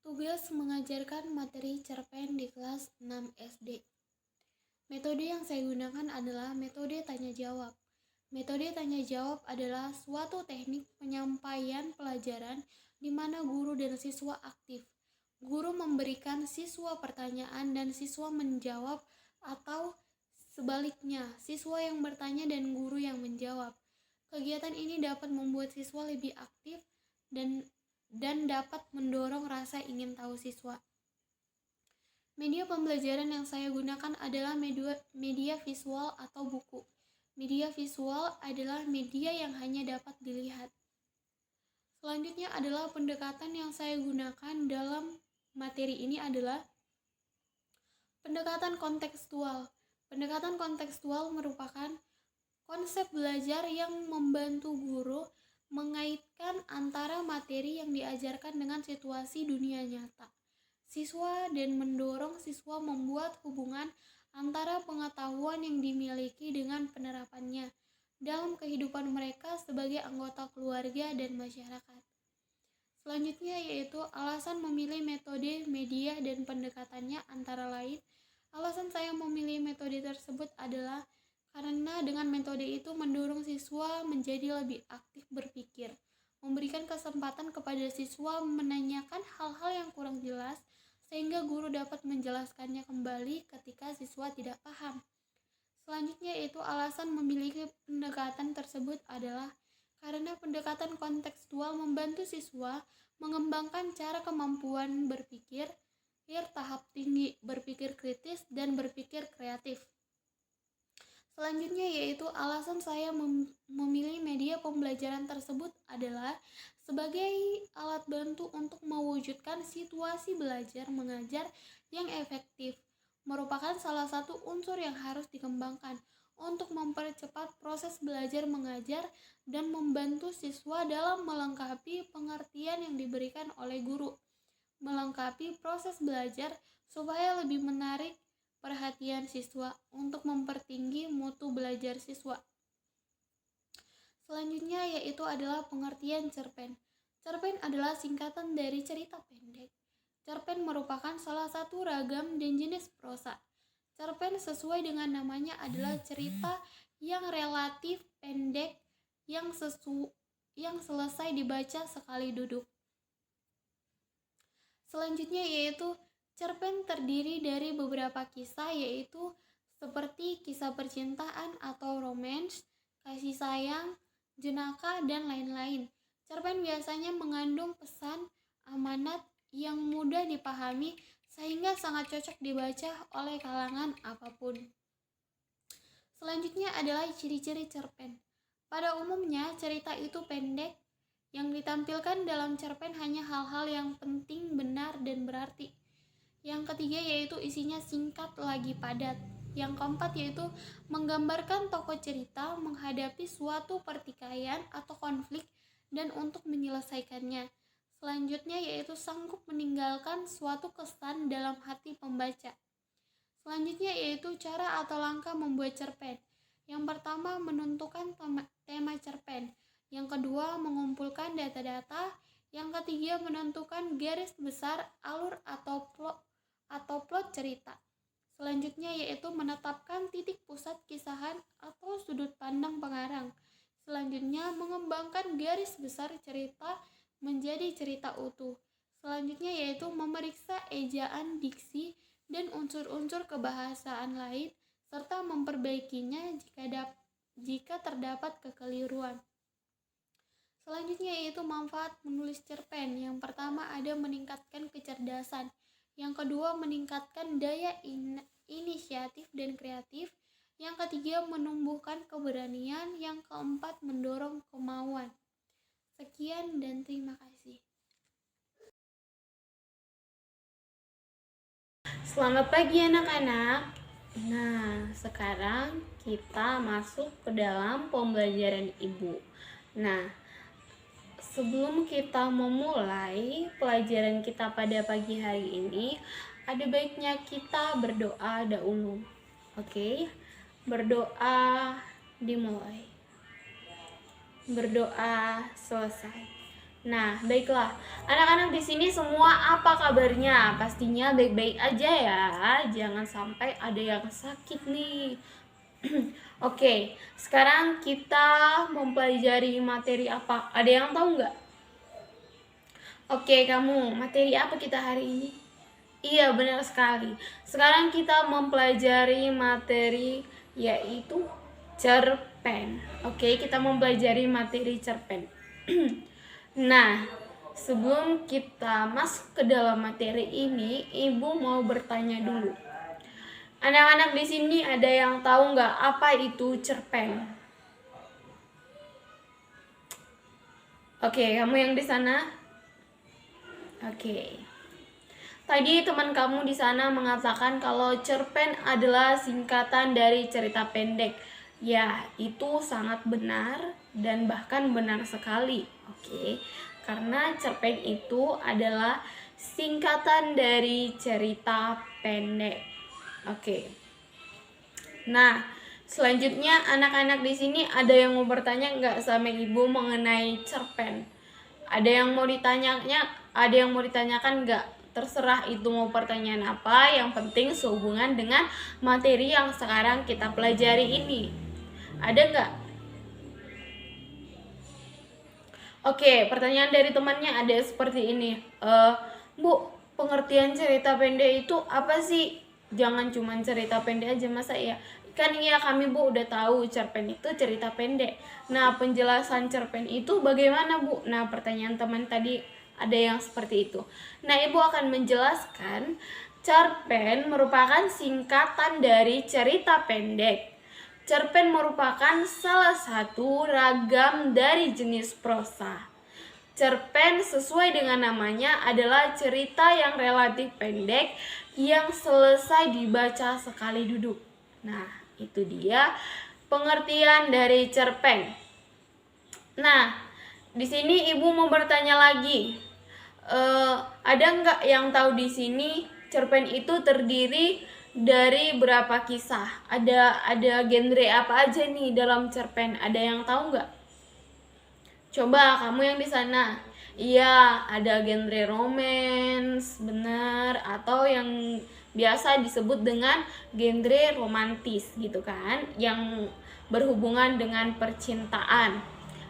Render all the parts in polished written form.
Tugas mengajarkan materi cerpen di kelas 6 SD. Metode yang saya gunakan adalah metode tanya jawab. Metode tanya jawab adalah suatu teknik penyampaian pelajaran di mana guru dan siswa aktif. Guru memberikan siswa pertanyaan dan siswa menjawab, atau sebaliknya, siswa yang bertanya dan guru yang menjawab. Kegiatan ini dapat membuat siswa lebih aktif dan dapat mendorong rasa ingin tahu siswa. Media pembelajaran yang saya gunakan adalah media visual atau buku. Media visual adalah media yang hanya dapat dilihat. Selanjutnya adalah pendekatan yang saya gunakan dalam materi ini adalah pendekatan kontekstual. Pendekatan kontekstual merupakan konsep belajar yang membantu guru mengaitkan antara materi yang diajarkan dengan situasi dunia nyata siswa dan mendorong siswa membuat hubungan antara pengetahuan yang dimiliki dengan penerapannya dalam kehidupan mereka sebagai anggota keluarga dan masyarakat. Selanjutnya yaitu alasan memilih metode, media, dan pendekatannya. Antara lain, alasan saya memilih metode tersebut adalah karena dengan metode itu mendorong siswa menjadi lebih aktif berpikir, memberikan kesempatan kepada siswa menanyakan hal-hal yang kurang jelas, sehingga guru dapat menjelaskannya kembali ketika siswa tidak paham. Selanjutnya yaitu alasan memiliki pendekatan tersebut adalah karena pendekatan kontekstual membantu siswa mengembangkan cara kemampuan berpikir tahap tinggi, berpikir kritis, dan berpikir kreatif. Selanjutnya yaitu alasan saya memilih media pembelajaran tersebut adalah sebagai alat bantu untuk mewujudkan situasi belajar mengajar yang efektif, merupakan salah satu unsur yang harus dikembangkan untuk mempercepat proses belajar mengajar dan membantu siswa dalam melengkapi pengertian yang diberikan oleh guru, melengkapi proses belajar supaya lebih menarik perhatian siswa untuk mempertinggi mutu belajar siswa. Selanjutnya yaitu adalah pengertian cerpen. Cerpen adalah singkatan dari cerita pendek. Cerpen merupakan salah satu ragam dan jenis prosa. Cerpen sesuai dengan namanya adalah cerita yang relatif pendek yang selesai dibaca sekali duduk. Selanjutnya yaitu cerpen terdiri dari beberapa kisah, yaitu seperti kisah percintaan atau romance, kasih sayang, jenaka, dan lain-lain. Cerpen biasanya mengandung pesan, amanat yang mudah dipahami sehingga sangat cocok dibaca oleh kalangan apapun. Selanjutnya adalah ciri-ciri cerpen. Pada umumnya cerita itu pendek. Yang ditampilkan dalam cerpen hanya hal-hal yang penting, benar, dan berarti. Yang ketiga yaitu isinya singkat lagi padat. Yang keempat yaitu menggambarkan tokoh cerita menghadapi suatu pertikaian atau konflik dan untuk menyelesaikannya. Selanjutnya yaitu sanggup meninggalkan suatu kesan dalam hati pembaca. Selanjutnya yaitu cara atau langkah membuat cerpen. Yang pertama menentukan tema cerpen. Yang kedua mengumpulkan data-data. Yang ketiga menentukan garis besar, alur atau plot cerita. Selanjutnya yaitu menetapkan titik pusat kisahan atau sudut pandang pengarang. Selanjutnya mengembangkan garis besar cerita menjadi cerita utuh. Selanjutnya yaitu memeriksa ejaan, diksi, dan unsur-unsur kebahasaan lain serta memperbaikinya jika terdapat kekeliruan. Selanjutnya yaitu manfaat menulis cerpen. Yang pertama ada meningkatkan kecerdasan. Yang kedua meningkatkan daya inisiatif dan kreatif. Yang ketiga menumbuhkan keberanian. Yang keempat mendorong kemauan. Sekian dan terima kasih. Selamat pagi anak-anak. Nah, sekarang kita masuk ke dalam pembelajaran ibu. Nah, sebelum kita memulai pelajaran kita pada pagi hari ini, ada baiknya kita berdoa dahulu. Oke? Berdoa dimulai. Berdoa selesai. Nah, baiklah. Anak-anak di sini semua apa kabarnya? Pastinya baik-baik aja ya. Jangan sampai ada yang sakit nih. Oke, sekarang kita mempelajari materi apa? Ada yang tahu nggak? Oke, kamu, materi apa kita hari ini? Iya, benar sekali. Sekarang kita mempelajari materi yaitu cerpen. Oke, kita mempelajari materi cerpen. Nah, sebelum kita masuk ke dalam materi ini, Ibu mau bertanya dulu. Anak-anak di sini ada yang tahu nggak apa itu cerpen? Oke, kamu yang di sana? Oke. Tadi teman kamu di sana mengatakan kalau cerpen adalah singkatan dari cerita pendek. Ya, itu sangat benar dan bahkan benar sekali. Oke. Karena cerpen itu adalah singkatan dari cerita pendek. Oke. Nah, selanjutnya anak-anak di sini ada yang mau bertanya nggak sama Ibu mengenai cerpen? Ada yang mau ditanyakan nggak? Terserah itu mau pertanyaan apa, yang penting sehubungan dengan materi yang sekarang kita pelajari ini. Ada nggak? Oke, pertanyaan dari temannya ada seperti ini. Bu, pengertian cerita pendek itu apa sih? Jangan cuma cerita pendek aja, masa ya? Kan iya kami Bu udah tahu cerpen itu cerita pendek. Nah, penjelasan cerpen itu bagaimana Bu? Nah, pertanyaan teman tadi ada yang seperti itu. Nah, Ibu akan menjelaskan cerpen merupakan singkatan dari cerita pendek. Cerpen merupakan salah satu ragam dari jenis prosa. Cerpen sesuai dengan namanya adalah cerita yang relatif pendek yang selesai dibaca sekali duduk. Nah, itu dia pengertian dari cerpen. Nah, di sini Ibu mau bertanya lagi. Ada nggak yang tahu di sini cerpen itu terdiri dari berapa kisah? Ada genre apa aja nih dalam cerpen? Ada yang tahu nggak? Coba kamu yang di sana. Iya, ada genre romance, benar, atau yang biasa disebut dengan genre romantis gitu kan, yang berhubungan dengan percintaan.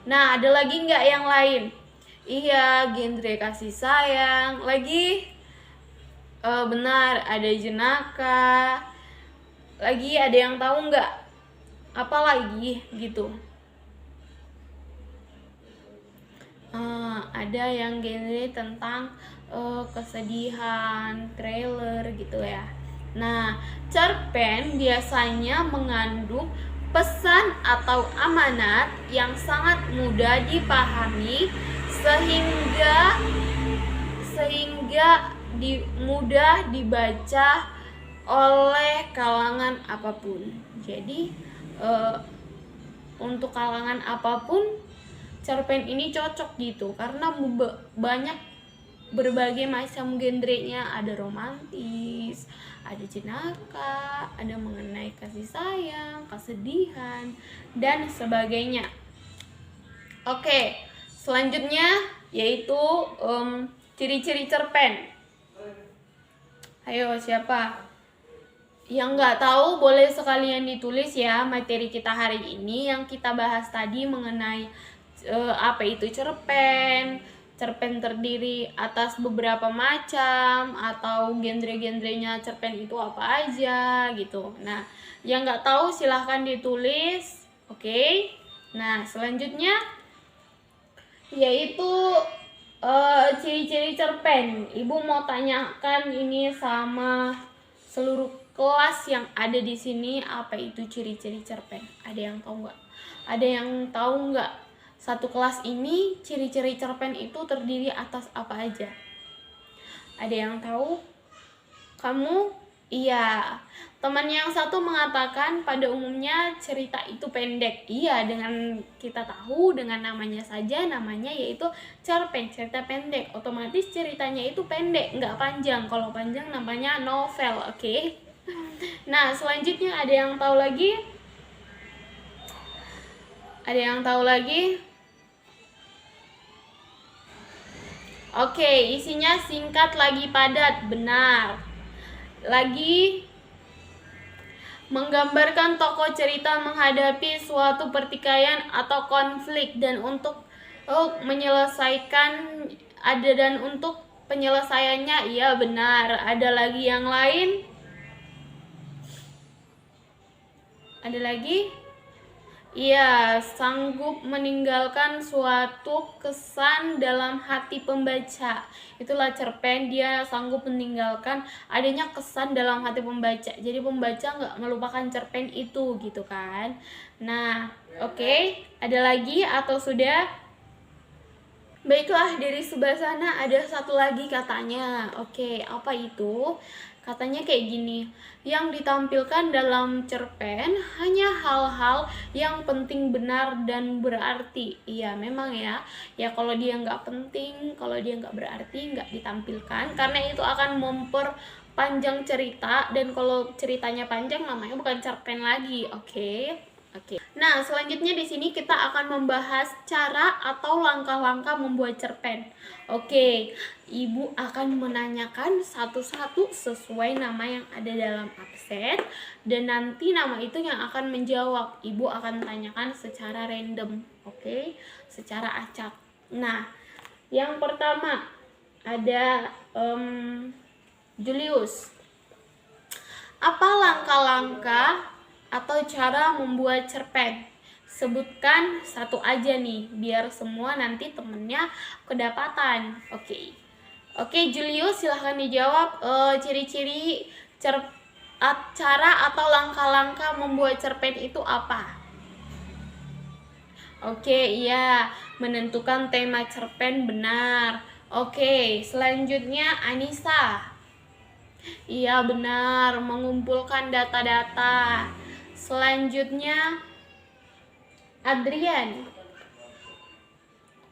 Nah, ada lagi nggak yang lain? Iya, genre kasih sayang. Lagi benar, ada jenaka. Lagi ada yang tahu nggak? Apa lagi gitu? Ada yang genre tentang kesedihan, trailer gitu ya. Nah, cerpen biasanya mengandung pesan atau amanat yang sangat mudah dipahami sehingga mudah dibaca oleh kalangan apapun. Jadi untuk kalangan apapun cerpen ini cocok gitu karena banyak berbagai macam genrenya, ada romantis, ada jenaka, ada mengenai kasih sayang, kesedihan, dan sebagainya. Oke, selanjutnya yaitu ciri-ciri cerpen. Ayo, siapa yang nggak tahu boleh sekalian ditulis ya materi kita hari ini yang kita bahas tadi mengenai apa itu cerpen. Cerpen terdiri atas beberapa macam atau genre-genrenya cerpen itu apa aja gitu. Nah, yang nggak tahu silahkan ditulis. Oke. Nah, selanjutnya yaitu ciri-ciri cerpen. Ibu mau tanyakan ini sama seluruh kelas yang ada di sini, apa itu ciri-ciri cerpen? Ada yang tahu nggak? Ada yang tahu nggak? Satu kelas ini ciri-ciri cerpen itu terdiri atas apa aja? Ada yang tahu? Kamu? Iya. Teman yang satu mengatakan pada umumnya cerita itu pendek. Iya, dengan kita tahu dengan namanya saja, namanya yaitu cerpen, cerita pendek. Otomatis ceritanya itu pendek, nggak panjang. Kalau panjang namanya novel, oke? Nah, selanjutnya ada yang tahu lagi? Ada yang tahu lagi? Oke, isinya singkat lagi padat, benar. Lagi menggambarkan tokoh cerita menghadapi suatu pertikaian atau konflik dan untuk menyelesaikan untuk penyelesaiannya, iya benar. Ada lagi yang lain? Ada lagi? Iya, sanggup meninggalkan suatu kesan dalam hati pembaca. Itulah cerpen, dia sanggup meninggalkan adanya kesan dalam hati pembaca. Jadi pembaca nggak melupakan cerpen itu gitu kan. Nah, oke. Ada lagi atau sudah? Baiklah, dari sebelah sana ada satu lagi katanya. Oke, apa itu? Katanya kayak gini, yang ditampilkan dalam cerpen hanya hal-hal yang penting, benar, dan berarti. Iya, memang ya. Ya kalau dia nggak penting, kalau dia nggak berarti, nggak ditampilkan. Karena itu akan memperpanjang cerita, dan kalau ceritanya panjang namanya bukan cerpen lagi. Oke. Nah, selanjutnya di sini kita akan membahas cara atau langkah-langkah membuat cerpen. Oke, Ibu akan menanyakan satu-satu sesuai nama yang ada dalam absen, dan nanti nama itu yang akan menjawab. Ibu akan tanyakan secara random, oke? Secara acak. Nah, yang pertama ada Julius. Apa langkah-langkah atau cara membuat cerpen? Sebutkan satu aja nih, biar semua nanti temennya kedapatan. Oke, Julius, silahkan dijawab. Ciri-ciri cara atau langkah-langkah membuat cerpen itu apa? Oke, iya, menentukan tema cerpen, benar. Oke, selanjutnya Anissa. Iya, benar, mengumpulkan data-data. Selanjutnya Adrian.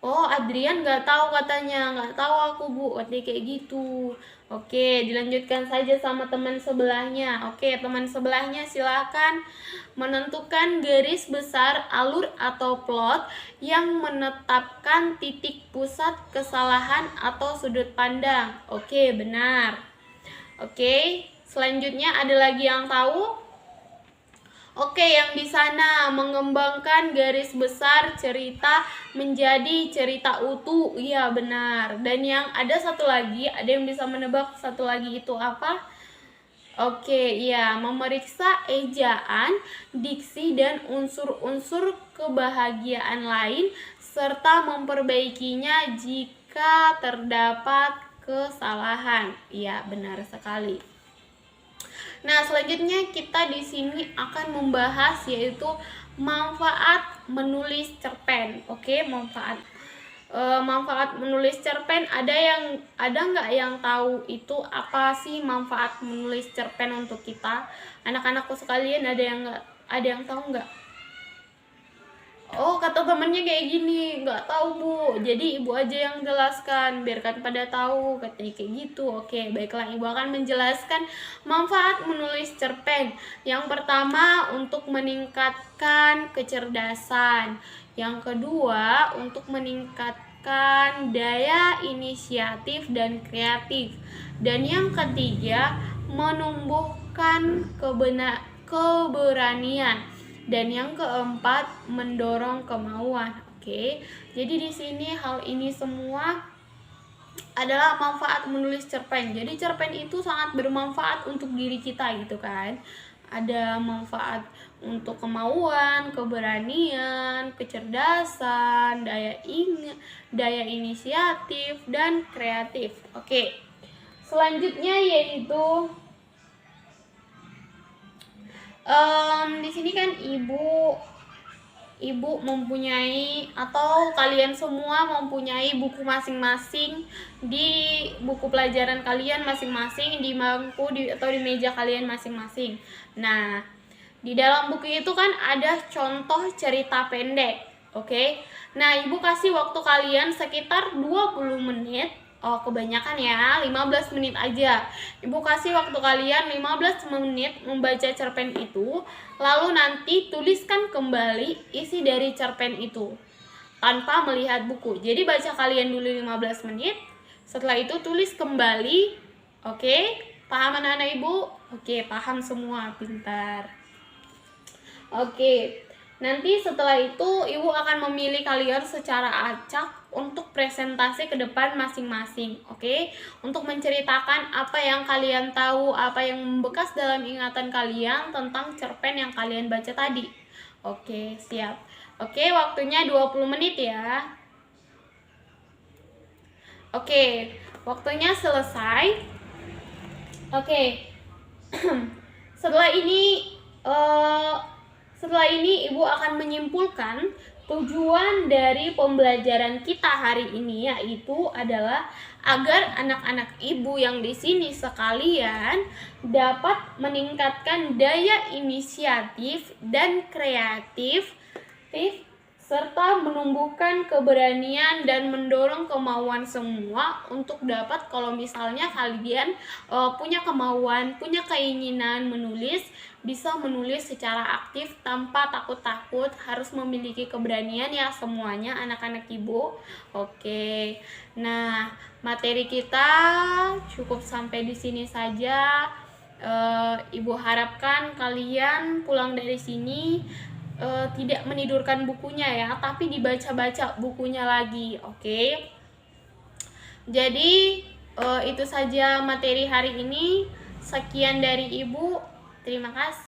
Oh, Adrian nggak tahu katanya, nggak tahu aku Bu, katanya kayak gitu. Oke, dilanjutkan saja sama teman sebelahnya. Oke, teman sebelahnya silakan menentukan garis besar alur atau plot yang menetapkan titik pusat kesalahan atau sudut pandang. Oke, benar. Oke, selanjutnya ada lagi yang tahu? Oke, yang di sana mengembangkan garis besar cerita menjadi cerita utuh. Iya, benar. Dan yang ada satu lagi, ada yang bisa menebak satu lagi itu apa? Oke, iya, memeriksa ejaan, diksi, dan unsur-unsur kebahagiaan lain serta memperbaikinya jika terdapat kesalahan. Iya, benar sekali. Nah, selanjutnya kita di sini akan membahas yaitu manfaat menulis cerpen. Oke, manfaat menulis cerpen. Ada nggak yang tahu itu apa sih manfaat menulis cerpen untuk kita? Anak-anakku sekalian, ada yang tahu nggak? Oh, kata temennya kayak gini, nggak tahu Bu, jadi ibu aja yang jelaskan biarkan pada tahu, katanya kayak gitu. Oke, baiklah, ibu akan menjelaskan manfaat menulis cerpen. Yang pertama, untuk meningkatkan kecerdasan. Yang kedua, untuk meningkatkan daya inisiatif dan kreatif. Dan yang ketiga, menumbuhkan keberanian. Dan yang keempat, mendorong kemauan. Oke. Jadi di sini hal ini semua adalah manfaat menulis cerpen. Jadi cerpen itu sangat bermanfaat untuk diri kita gitu kan. Ada manfaat untuk kemauan, keberanian, kecerdasan, daya inisiatif, dan kreatif. Oke. Selanjutnya yaitu di sini kan ibu mempunyai, atau kalian semua mempunyai buku masing-masing di buku pelajaran kalian masing-masing, di bangku atau di meja kalian masing-masing. Nah, di dalam buku itu kan ada contoh cerita pendek. Oke. Nah, ibu kasih waktu kalian sekitar 20 menit. Oh, kebanyakan ya, 15 menit aja. Ibu kasih waktu kalian 15 menit membaca cerpen itu, lalu nanti tuliskan kembali isi dari cerpen itu tanpa melihat buku. Jadi baca kalian dulu 15 menit, Setelah itu tulis kembali. Oke, paham anak-anak Ibu? Oke, paham semua, pintar. Oke, nanti setelah itu Ibu akan memilih kalian secara acak untuk presentasi ke depan masing-masing. Oke, untuk menceritakan apa yang kalian tahu, apa yang membekas dalam ingatan kalian tentang cerpen yang kalian baca tadi. Oke, siap. Oke, waktunya 20 menit ya. Oke, waktunya selesai. Oke. Setelah ini Ibu akan menyimpulkan tujuan dari pembelajaran kita hari ini, yaitu adalah agar anak-anak Ibu yang di sini sekalian dapat meningkatkan daya inisiatif dan kreatif serta menumbuhkan keberanian dan mendorong kemauan semua untuk dapat, kalau misalnya kalian punya kemauan, punya keinginan menulis, bisa menulis secara aktif tanpa takut-takut, harus memiliki keberanian ya semuanya anak-anak Ibu. Oke. Nah, materi kita cukup sampai di sini saja. Ibu harapkan kalian pulang dari sini tidak menidurkan bukunya ya, tapi dibaca-baca bukunya lagi. Oke. Jadi itu saja materi hari ini. Sekian dari Ibu. Terima kasih.